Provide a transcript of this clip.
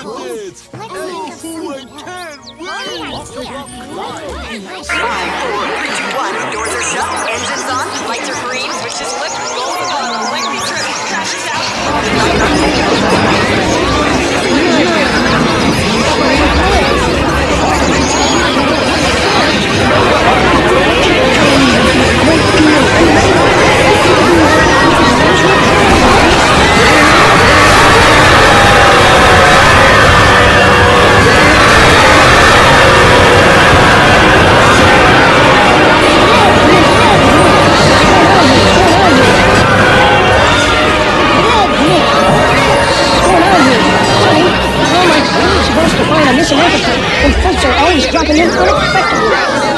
it! I can't wait! 3, 2, 1. Doors are shut. Engines on. Lights are green. Switches flipped. Goals on. Lengthy trip. Crashes Folks are always dropping in unexpectedly.